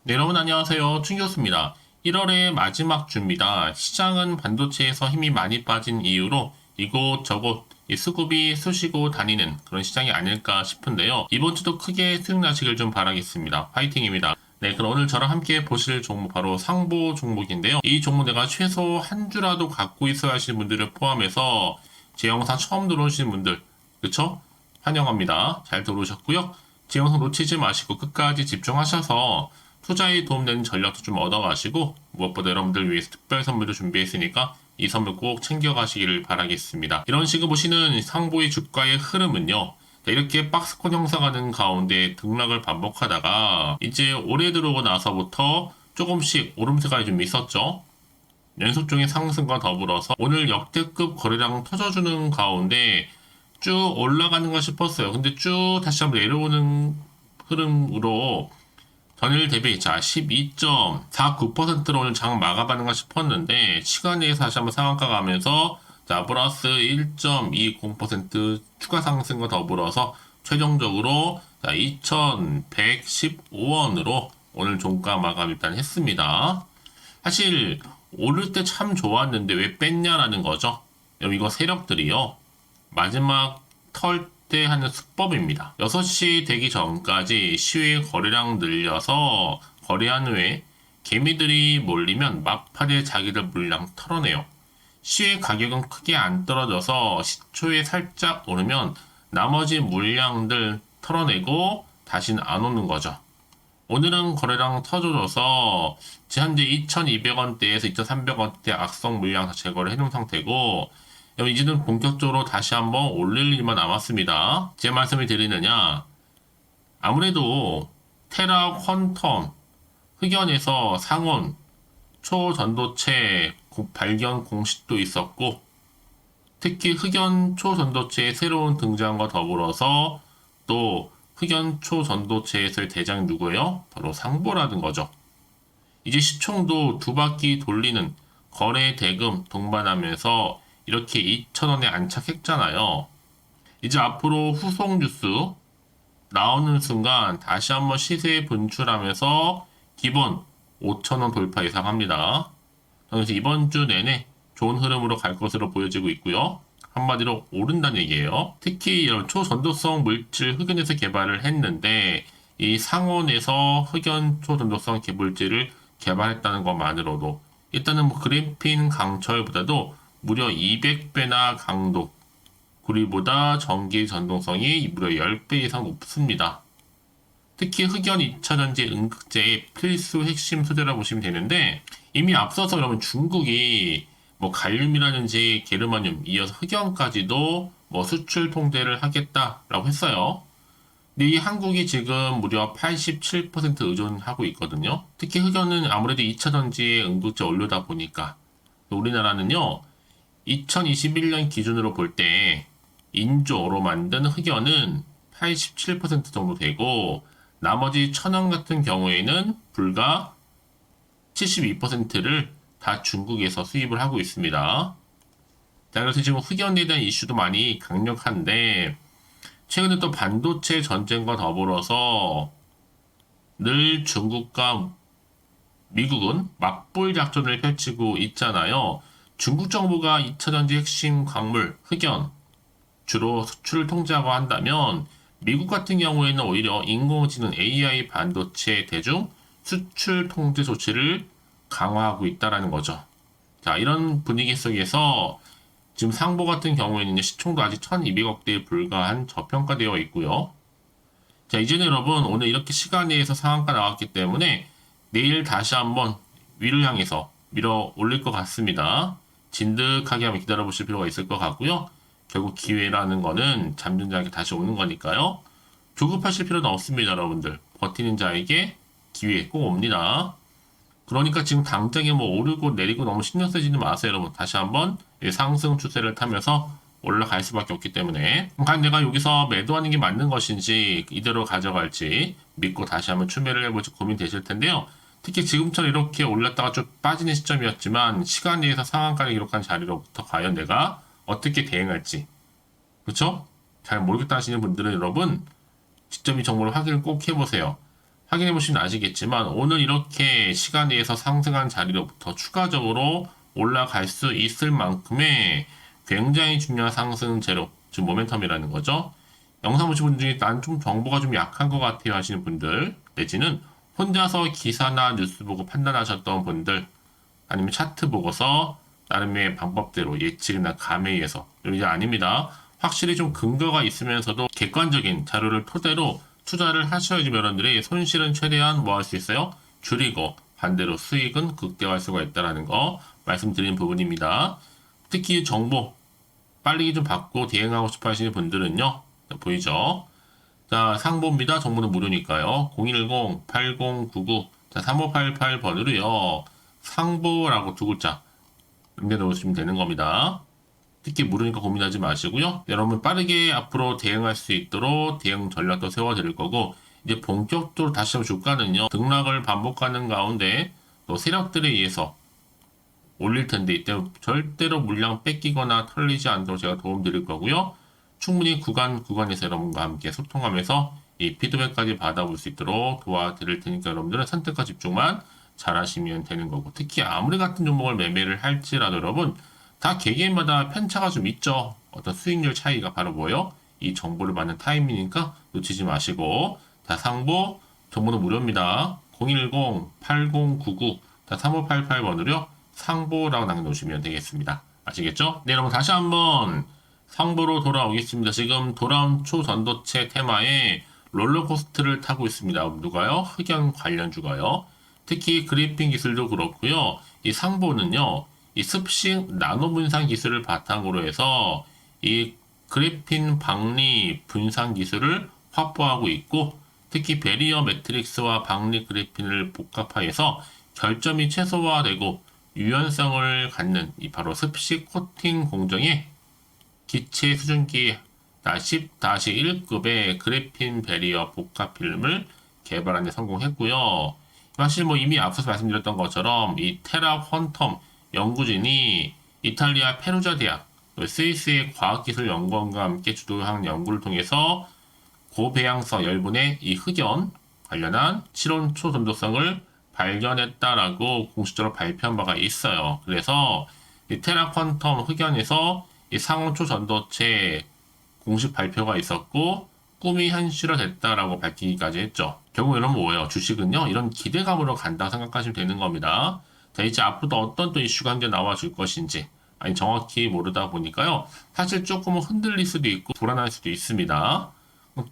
네, 여러분 안녕하세요. 충교수입니다. 1월의 마지막 주입니다. 시장은 반도체에서 힘이 많이 빠진 이유로 이곳저곳 이 수급이 쑤시고 다니는 그런 시장이 아닐까 싶은데요. 이번 주도 크게 수익 나시길 좀 바라겠습니다. 화이팅입니다. 네, 그럼 오늘 저랑 함께 보실 종목 바로 상보 종목인데요. 이 종목 내가 최소 한 주라도 갖고 있어야 하시는 분들을 포함해서 제 영상 처음 들어오신 분들, 그쵸? 환영합니다. 잘 들어오셨고요. 제 영상 놓치지 마시고 끝까지 집중하셔서 투자에 도움되는 전략도 좀 얻어가시고 무엇보다 여러분들 위해서 특별 선물도 준비했으니까 이 선물 꼭 챙겨가시기를 바라겠습니다. 이런 식으로 보시는 상보의 주가의 흐름은요. 이렇게 박스권 형성하는 가운데 등락을 반복하다가 이제 올해 들어오고 나서부터 조금씩 오름세가 좀 있었죠. 연속적인 상승과 더불어서 오늘 역대급 거래량 터져주는 가운데 쭉 올라가는가 싶었어요. 근데 쭉 다시 한번 내려오는 흐름으로 전일 대비 12.49%로 오늘 장 마감하는가 싶었는데 시간 내에서 다시 한번 상한가 가면서 플러스 1.20% 추가 상승과 더불어서 최종적으로 2,115원으로 오늘 종가 마감 일단 했습니다. 사실 오를 때 참 좋았는데 왜 뺐냐라는 거죠. 이거 세력들이요. 마지막 털 때 하는 수법입니다. 6시 되기 전까지 시외 거래량 늘려서 거래한 후에 개미들이 몰리면 막판에 자기들 물량 털어내요. 시외 가격은 크게 안 떨어져서 시초에 살짝 오르면 나머지 물량들 털어내고 다시는 안 오는 거죠. 오늘은 거래량 터져줘서 현재 2,200원대에서 2,300원대 악성 물량 다 제거를 해놓은 상태고 이제는 본격적으로 다시 한번 올릴 일만 남았습니다. 제 말씀을 드리느냐 아무래도 테라 퀀텀 흑연에서 상온 초전도체 발견 공식도 있었고 특히 흑연 초전도체의 새로운 등장과 더불어서 또 흑연 초전도체에서의 대장이 누구예요? 바로 상보라는 거죠. 이제 시총도 두 바퀴 돌리는 거래 대금 동반하면서 이렇게 2,000원에 안착했잖아요. 이제 앞으로 후속 뉴스 나오는 순간 다시 한번 시세에 분출하면서 기본 5,000원 돌파 예상합니다. 그래서 이번 주 내내 좋은 흐름으로 갈 것으로 보여지고 있고요. 한마디로 오른다는 얘기예요. 특히 이런 초전도성 물질 흑연에서 개발을 했는데 이 상온에서 흑연 초전도성 물질을 개발했다는 것만으로도 일단은 그래핀 강철보다도 무려 200배나 강도, 구리보다 전기 전동성이 무려 10배 이상 높습니다. 특히 흑연 2차전지 응급제의 필수 핵심 소재라고 보시면 되는데 이미 앞서서 여러분 중국이 갈륨이라든지 게르마늄 이어서 흑연까지도 수출 통제를 하겠다라고 했어요. 근데 이 한국이 지금 무려 87% 의존하고 있거든요. 특히 흑연은 아무래도 2차전지의 응급제 원료다 보니까 우리나라는요 2021년 기준으로 볼 때 인조로 만든 흑연은 87% 정도 되고 나머지 천연 같은 경우에는 불과 72%를 다 중국에서 수입을 하고 있습니다. 자, 그래서 지금 흑연에 대한 이슈도 많이 강력한데 최근에 또 반도체 전쟁과 더불어서 늘 중국과 미국은 맞불 작전을 펼치고 있잖아요. 중국 정부가 2차전지 핵심 광물, 흑연, 주로 수출을 통제하고 한다면 미국 같은 경우에는 오히려 인공지능 AI 반도체 대중 수출 통제 조치를 강화하고 있다는 거죠. 자, 이런 분위기 속에서 지금 상보 같은 경우에는 시총도 아직 1200억대에 불과한 저평가되어 있고요. 자, 이제는 여러분 오늘 이렇게 시간 내에서 상한가 나왔기 때문에 내일 다시 한번 위를 향해서 밀어 올릴 것 같습니다. 진득하게 한번 기다려 보실 필요가 있을 것 같고요. 결국 기회라는 거는 잠든 자에게 다시 오는 거니까요. 조급하실 필요는 없습니다, 여러분들. 버티는 자에게 기회 꼭 옵니다. 그러니까 지금 당장에 오르고 내리고 너무 신경 쓰지는 마세요, 여러분. 다시 한번 상승 추세를 타면서 올라갈 수밖에 없기 때문에 과연 내가 여기서 매도하는 게 맞는 것인지 이대로 가져갈지 믿고 다시 한번 추매를 해볼지 고민되실 텐데요. 특히 지금처럼 이렇게 올랐다가 좀 빠지는 시점이었지만 시간 내에서 상한가를 기록한 자리로부터 과연 내가 어떻게 대응할지 그렇죠? 잘 모르겠다 하시는 분들은 여러분 직접 이 정보를 확인을 꼭 해보세요. 확인해 보시면 아시겠지만 오늘 이렇게 시간 내에서 상승한 자리로부터 추가적으로 올라갈 수 있을 만큼의 굉장히 중요한 상승 재료, 즉 모멘텀이라는 거죠. 영상 보신 분들 중에 난 좀 정보가 좀 약한 것 같아요 하시는 분들, 내지는 혼자서 기사나 뉴스 보고 판단하셨던 분들, 아니면 차트 보고서 나름의 방법대로 예측이나 감에 의해서, 이게 아닙니다. 확실히 좀 근거가 있으면서도 객관적인 자료를 토대로 투자를 하셔야지 여러분들이 손실은 최대한 뭐 할 수 있어요? 줄이고 반대로 수익은 극대화할 수가 있다는 거 말씀드린 부분입니다. 특히 정보 빨리 좀 받고 대응하고 싶어 하시는 분들은요. 자, 보이죠? 자, 상보입니다. 정보는 무료니까요. 010-8099 자, 3588번으로요. 상보라고 두 글자 남겨놓으시면 되는 겁니다. 특히 무료니까 고민하지 마시고요. 여러분 빠르게 앞으로 대응할 수 있도록 대응 전략도 세워드릴 거고, 이제 본격적으로 다시 한번 주가는요. 등락을 반복하는 가운데 또 세력들에 의해서 올릴 텐데 이때 절대로 물량 뺏기거나 털리지 않도록 제가 도움 드릴 거고요. 충분히 구간에서 여러분과 함께 소통하면서 이 피드백까지 받아볼 수 있도록 도와드릴 테니까 여러분들은 선택과 집중만 잘 하시면 되는 거고, 특히 아무리 같은 종목을 매매를 할지라도 여러분 다 개개인마다 편차가 좀 있죠. 어떤 수익률 차이가 바로 뭐예요? 이 정보를 받는 타이밍이니까 놓치지 마시고, 자, 상보 정보는 무료입니다. 010-8099 3588번으로요. 상보라고 남겨놓으시면 되겠습니다. 아시겠죠? 네, 여러분 다시 한번 상보로 돌아오겠습니다. 지금 돌아온 초전도체 테마에 롤러코스터를 타고 있습니다. 누가요? 흑연 관련주가요. 특히 그래핀 기술도 그렇고요. 이 상보는요. 이 습식 나노 분산 기술을 바탕으로 해서 이 그래핀 박리 분산 기술을 확보하고 있고, 특히 베리어 매트릭스와 박리 그래핀을 복합화해서 결점이 최소화되고 유연성을 갖는 이 바로 습식 코팅 공정의 기체 수증기 10-1급의 그래핀 베리어 복합 필름을 개발하는 데 성공했고요. 사실 뭐 이미 앞서서 말씀드렸던 것처럼 이 테라 퀀텀 연구진이 이탈리아 페루자 대학, 스위스의 과학기술연구원과 함께 주도한 연구를 통해서 고배양서 열분의 이 흑연 관련한 실온 초전도성을 발견했다라고 공식적으로 발표한 바가 있어요. 그래서 이 테라 퀀텀 흑연에서 이 상온 초전도체 공식 발표가 있었고 꿈이 현실화됐다라고 밝히기까지 했죠. 결국 이런 뭐예요? 주식은요 이런 기대감으로 간다 생각하시면 되는 겁니다. 자, 이제 앞으로 어떤 또 이슈가 이제 나와줄 것인지 아니 정확히 모르다 보니까요 사실 조금은 흔들릴 수도 있고 불안할 수도 있습니다.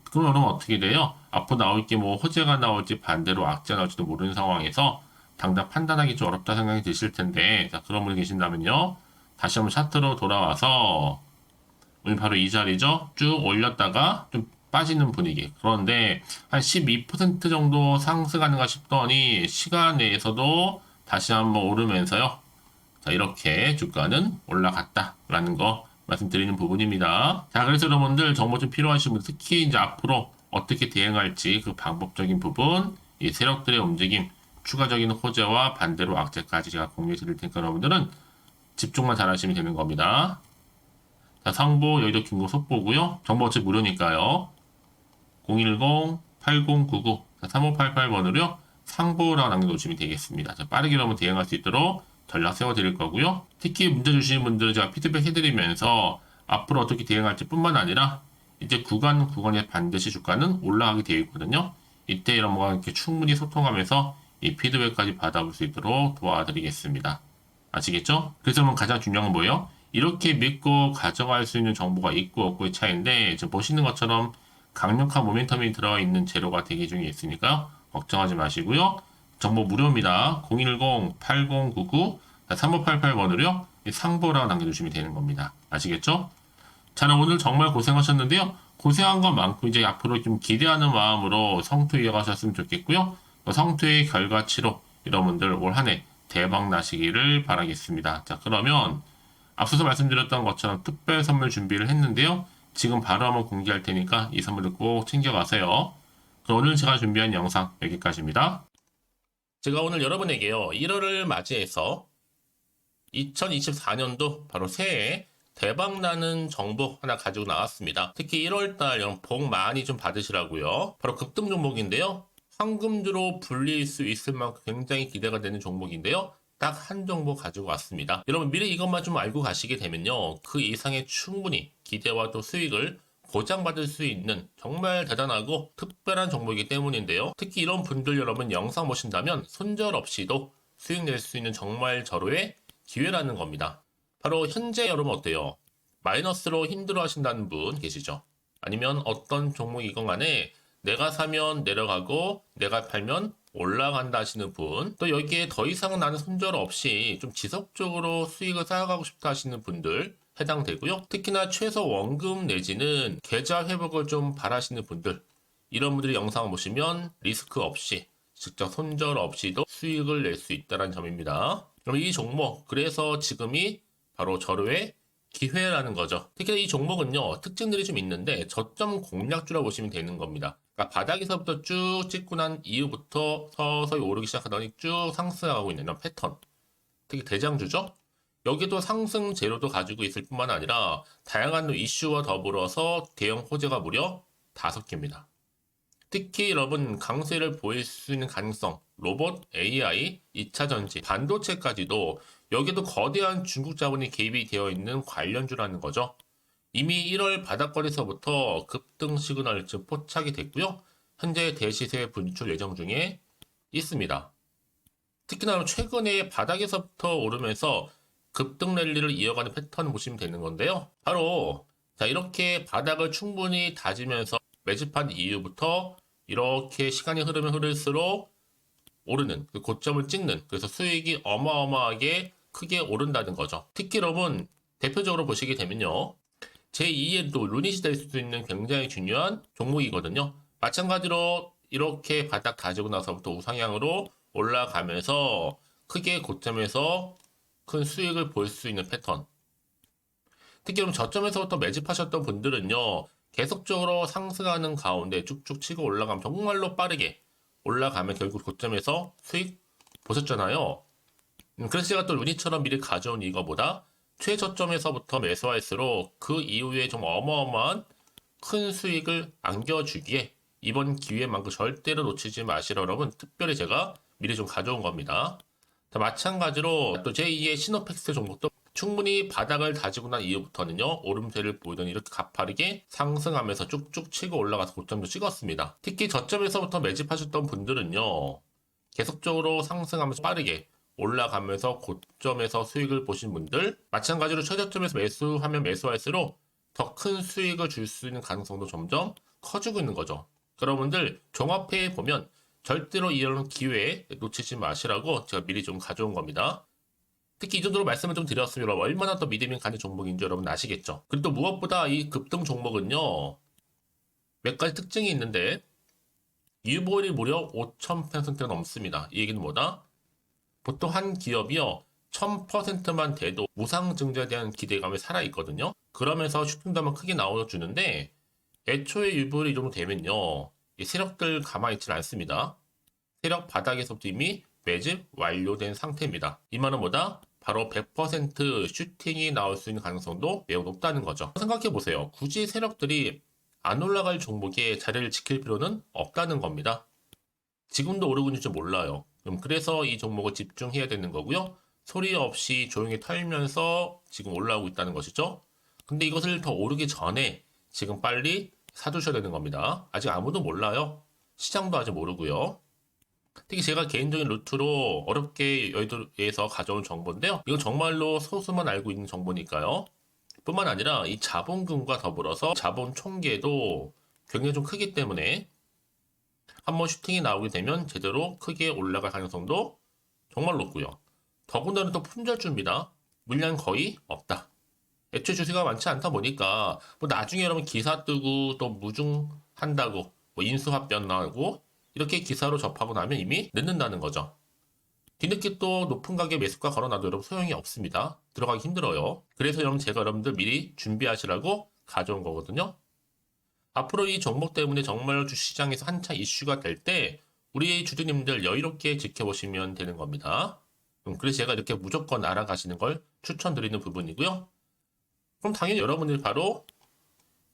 그럼 여러분 어떻게 돼요? 앞으로 나올 게 뭐 호재가 나올지 반대로 악재가 나올지도 모르는 상황에서 당장 판단하기 좀 어렵다 생각이 드실 텐데, 자, 그런 분이 계신다면요 다시 한번 차트로 돌아와서 오늘 바로 이 자리죠. 쭉 올렸다가 좀 빠지는 분위기. 그런데 한 12% 정도 상승하는가 싶더니 시간 내에서도 다시 한번 오르면서요. 자, 이렇게 주가는 올라갔다라는 거 말씀드리는 부분입니다. 자, 그래서 여러분들 정보 좀 필요하신 분, 특히 이제 앞으로 어떻게 대응할지 그 방법적인 부분, 이 세력들의 움직임, 추가적인 호재와 반대로 악재까지 제가 공유해 드릴 테니까 여러분들은 집중만 잘 하시면 되는 겁니다. 자, 상보 여의도 김구 속보고요. 정보 어차피 무료니까요. 010-8099 3588번으로요. 상보라고 남겨놓으시면 되겠습니다. 자, 빠르게 여러분 대응할 수 있도록 전략 세워드릴 거고요. 특히 문제 주시는 분들 제가 피드백 해드리면서 앞으로 어떻게 대응할지 뿐만 아니라 이제 구간에 반드시 주가는 올라가게 되어 있거든요. 이때 여러분과 이렇게 충분히 소통하면서 이 피드백까지 받아볼 수 있도록 도와드리겠습니다. 아시겠죠? 그래서 여러분 가장 중요한 건 뭐예요? 이렇게 믿고 가져갈 수 있는 정보가 있고 없고의 차이인데, 지금 보시는 것처럼 강력한 모멘텀이 들어있는 재료가 대기 중에 있으니까 걱정하지 마시고요. 정보 무료입니다. 010-8099 3588번으로요. 상보라고 남겨주시면 되는 겁니다. 아시겠죠? 자, 오늘 정말 고생하셨는데요. 고생한 것 많고 이제 앞으로 좀 기대하는 마음으로 성투 이어가셨으면 좋겠고요. 성투의 결과치로 여러분들 올 한 해 대박 나시기를 바라겠습니다. 자, 그러면 앞서서 말씀드렸던 것처럼 특별 선물 준비를 했는데요. 지금 바로 한번 공개할 테니까 이 선물을 꼭 챙겨가세요. 그럼 오늘 제가 준비한 영상 여기까지입니다. 제가 오늘 여러분에게요 1월을 맞이해서 2024년도 바로 새해 대박나는 정보 하나 가지고 나왔습니다. 특히 1월달 복 많이 좀 받으시라고요. 바로 급등 종목인데요. 황금주로 불릴 수 있을 만큼 굉장히 기대가 되는 종목인데요. 딱 한 종목 가지고 왔습니다. 여러분 미리 이것만 좀 알고 가시게 되면요. 그 이상의 충분히 기대와 또 수익을 보장받을 수 있는 정말 대단하고 특별한 종목이기 때문인데요. 특히 이런 분들 여러분 영상 보신다면 손절없이도 수익 낼 수 있는 정말 절호의 기회라는 겁니다. 바로 현재 여러분 어때요? 마이너스로 힘들어 하신다는 분 계시죠? 아니면 어떤 종목이건 간에 내가 사면 내려가고 내가 팔면 올라간다 하시는 분, 또 여기에 더 이상 나는 손절 없이 좀 지속적으로 수익을 쌓아가고 싶다 하시는 분들 해당되고요. 특히나 최소 원금 내지는 계좌 회복을 좀 바라시는 분들, 이런 분들이 영상을 보시면 리스크 없이 직접 손절 없이도 수익을 낼 수 있다는 점입니다. 그럼 이 종목, 그래서 지금이 바로 절호의 기회라는 거죠. 특히 이 종목은요, 특징들이 좀 있는데 저점 공략주라고 보시면 되는 겁니다. 그러니까 바닥에서부터 쭉 찍고 난 이후부터 서서히 오르기 시작하더니 쭉 상승하고 있는 이런 패턴. 특히 대장주죠. 여기도 상승 재료도 가지고 있을 뿐만 아니라 다양한 이슈와 더불어서 대형 호재가 무려 5개입니다. 특히 여러분 강세를 보일 수 있는 가능성, 로봇, AI, 2차 전지, 반도체까지도 여기도 거대한 중국 자본이 개입이 되어 있는 관련주라는 거죠. 이미 1월 바닥권에서부터 급등 시그널 즉 포착이 됐고요. 현재 대시세 분출 예정 중에 있습니다. 특히나 최근에 바닥에서부터 오르면서 급등 랠리를 이어가는 패턴을 보시면 되는 건데요. 바로 자 이렇게 바닥을 충분히 다지면서 매집한 이후부터 이렇게 시간이 흐르면 흐를수록 오르는 그 고점을 찍는, 그래서 수익이 어마어마하게 크게 오른다는 거죠. 특히 여러분 대표적으로 보시게 되면요, 제2의 또 루닛이 될 수도 있는 굉장히 중요한 종목이거든요. 마찬가지로 이렇게 바닥 다지고 나서부터 우상향으로 올라가면서 크게 고점에서 큰 수익을 볼 수 있는 패턴. 특히 그럼 저점에서부터 매집하셨던 분들은요, 계속적으로 상승하는 가운데 쭉쭉 치고 올라가면 정말로 빠르게 올라가면 결국 고점에서 수익 보셨잖아요. 그래서 제가 또 루니처럼 미리 가져온 이거보다 최저점에서부터 매수할수록 그 이후에 좀 어마어마한 큰 수익을 안겨주기에 이번 기회만큼 절대로 놓치지 마시라 여러분, 특별히 제가 미리 좀 가져온 겁니다. 자, 마찬가지로 또 제2의 시노팩스 종목도 충분히 바닥을 다지고 난 이후부터는요, 오름세를 보이더니 이렇게 가파르게 상승하면서 쭉쭉 치고 올라가서 고점도 찍었습니다. 특히 저점에서부터 매집하셨던 분들은요, 계속적으로 상승하면서 빠르게 올라가면서 고점에서 수익을 보신 분들, 마찬가지로 최저점에서 매수하면 매수할수록 더 큰 수익을 줄 수 있는 가능성도 점점 커지고 있는 거죠. 여러분들 종합해 보면 절대로 이런 기회에 놓치지 마시라고 제가 미리 좀 가져온 겁니다. 특히 이 정도로 말씀을 좀 드렸으면 얼마나 더 믿음이 가는 종목인지 여러분 아시겠죠? 그리고 또 무엇보다 이 급등 종목은요, 몇 가지 특징이 있는데 유보율이 무려 5000%가 넘습니다. 이 얘기는 뭐다? 보통 한 기업이요 1000%만 돼도 무상증자에 대한 기대감이 살아있거든요. 그러면서 슈팅도 한번 크게 나와주는데 애초에 유보율이 이 정도 되면요, 이 세력들 가만히 있지 않습니다. 세력 바닥에서부터 이미 매집 완료된 상태입니다. 이 말은 뭐다? 바로 100% 슈팅이 나올 수 있는 가능성도 매우 높다는 거죠. 생각해보세요. 굳이 세력들이 안 올라갈 종목에 자리를 지킬 필요는 없다는 겁니다. 지금도 오르고 있는지 몰라요. 그래서 이 종목을 집중해야 되는 거고요. 소리 없이 조용히 털면서 지금 올라오고 있다는 것이죠. 근데 이것을 더 오르기 전에 지금 빨리 사두셔야 되는 겁니다. 아직 아무도 몰라요. 시장도 아직 모르고요. 특히 제가 개인적인 루트로 어렵게 여의도에서 가져온 정보인데요. 이건 정말로 소수만 알고 있는 정보니까요. 뿐만 아니라 이 자본금과 더불어서 자본 총계도 굉장히 좀 크기 때문에 한번 슈팅이 나오게 되면 제대로 크게 올라갈 가능성도 정말 높고요. 더군다나 또 품절주입니다. 물량 거의 없다. 애초에 주식가 많지 않다 보니까 뭐 나중에 여러분 기사 뜨고 또 무중한다고 뭐 인수합병 나고 이렇게 기사로 접하고 나면 이미 늦는다는 거죠. 뒤늦게 또 높은 가격에 매수가 걸어놔도 여러분 소용이 없습니다. 들어가기 힘들어요. 그래서 여러분 제가 여러분들 미리 준비하시라고 가져온 거거든요. 앞으로 이 종목 때문에 정말 주시장에서 한창 이슈가 될 때 우리 주주님들 여유롭게 지켜보시면 되는 겁니다. 그래서 제가 이렇게 무조건 알아가시는 걸 추천드리는 부분이고요. 그럼 당연히 여러분들이 바로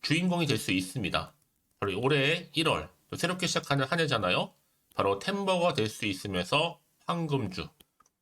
주인공이 될 수 있습니다. 바로 올해 1월 새롭게 시작하는 한 해잖아요. 바로 템버가 될 수 있으면서 황금주.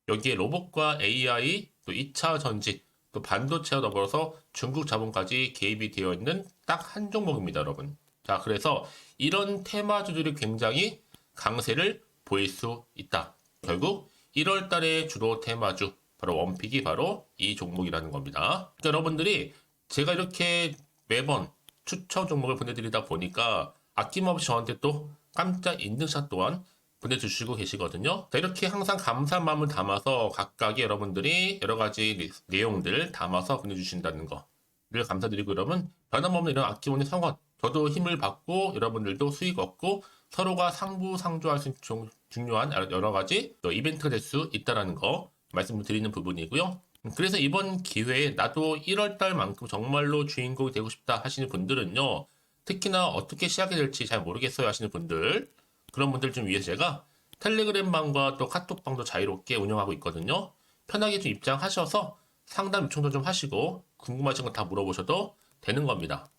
여기에 로봇과 AI, 또 2차 전지, 또 반도체와 더불어서 중국 자본까지 개입이 되어 있는 딱 한 종목입니다, 여러분. 자, 그래서 이런 테마주들이 굉장히 강세를 보일 수 있다. 결국 1월 달에 주로 테마주, 바로 원픽이 바로 이 종목이라는 겁니다. 그러니까 여러분들이 제가 이렇게 매번 추천 종목을 보내드리다 보니까 아낌없이 저한테 또 깜짝 인증샷 또한 보내주시고 계시거든요. 자, 이렇게 항상 감사한 마음을 담아서 각각의 여러분들이 여러 가지 내용들 담아서 보내주신다는 거를 감사드리고, 여러분 변함없는 이런 아낌없는 성원, 저도 힘을 받고 여러분들도 수익 얻고 서로가 상부상조할 수 있는 중요한 여러 가지 또 이벤트가 될 수 있다는 거 말씀드리는 부분이고요. 그래서 이번 기회에 나도 1월 달만큼 정말로 주인공이 되고 싶다 하시는 분들은요, 특히나 어떻게 시작이 될지 잘 모르겠어요 하시는 분들, 그런 분들 좀 위해서 제가 텔레그램방과 또 카톡방도 자유롭게 운영하고 있거든요. 편하게 좀 입장하셔서 상담 요청도 좀 하시고 궁금하신 거 다 물어보셔도 되는 겁니다.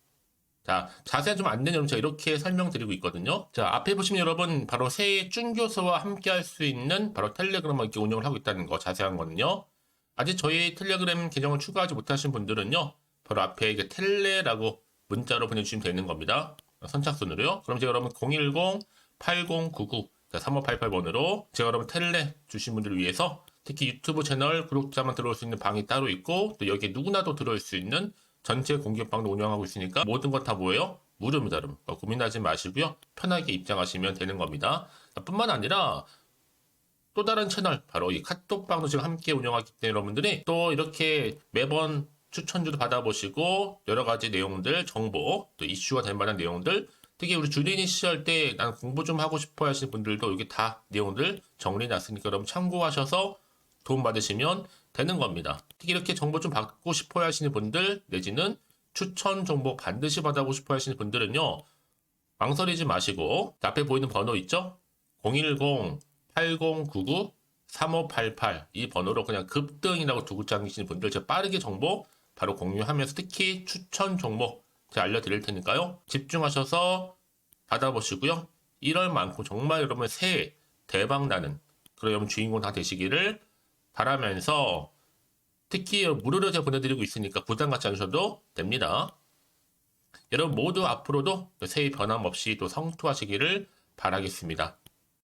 자, 자세한 좀 안내는 제가 이렇게 설명드리고 있거든요. 자, 앞에 보시면 여러분 바로 새해 쭌교수와 함께 할 수 있는 바로 텔레그램을 이렇게 운영을 하고 있다는 거, 자세한 거는요. 아직 저희 텔레그램 계정을 추가하지 못하신 분들은요, 바로 앞에 이게 텔레라고 문자로 보내주시면 되는 겁니다. 선착순으로요. 그럼 제가 여러분 010-8099-3588번으로 제가 여러분 텔레 주신 분들을 위해서 특히 유튜브 채널 구독자만 들어올 수 있는 방이 따로 있고, 또 여기에 누구나도 들어올 수 있는 전체 공개방도 운영하고 있으니까 모든 것 다 뭐예요? 무료입니다, 여러분. 고민하지 마시고요. 편하게 입장하시면 되는 겁니다. 뿐만 아니라 또 다른 채널, 바로 이 카톡방도 지금 함께 운영하기 때문에 여러분들이 또 이렇게 매번 추천주도 받아보시고 여러 가지 내용들, 정보, 또 이슈가 될 만한 내용들, 특히 우리 주린이 시절 때 난 공부 좀 하고 싶어 하시는 분들도 여기 다 내용들 정리해놨으니까 여러분 참고하셔서 도움 받으시면 되는 겁니다. 특히 이렇게 정보 좀 받고 싶어 하시는 분들, 내지는 추천 정보 반드시 받아보고 싶어 하시는 분들은요, 망설이지 마시고 앞에 보이는 번호 있죠? 010-8099-3588 이 번호로 그냥 급등이라고 두고 당기시는 분들 제가 빠르게 정보 바로 공유하면서 특히 추천 종목 제가 알려드릴 테니까요. 집중하셔서 받아보시고요. 1월만큼 정말 여러분 새해 대박나는 그런 여러분 주인공 다 되시기를 바라면서, 특히 무료로 제가 보내드리고 있으니까 부담 갖지 않으셔도 됩니다. 여러분 모두 앞으로도 새해 변함없이 또 성투하시기를 바라겠습니다.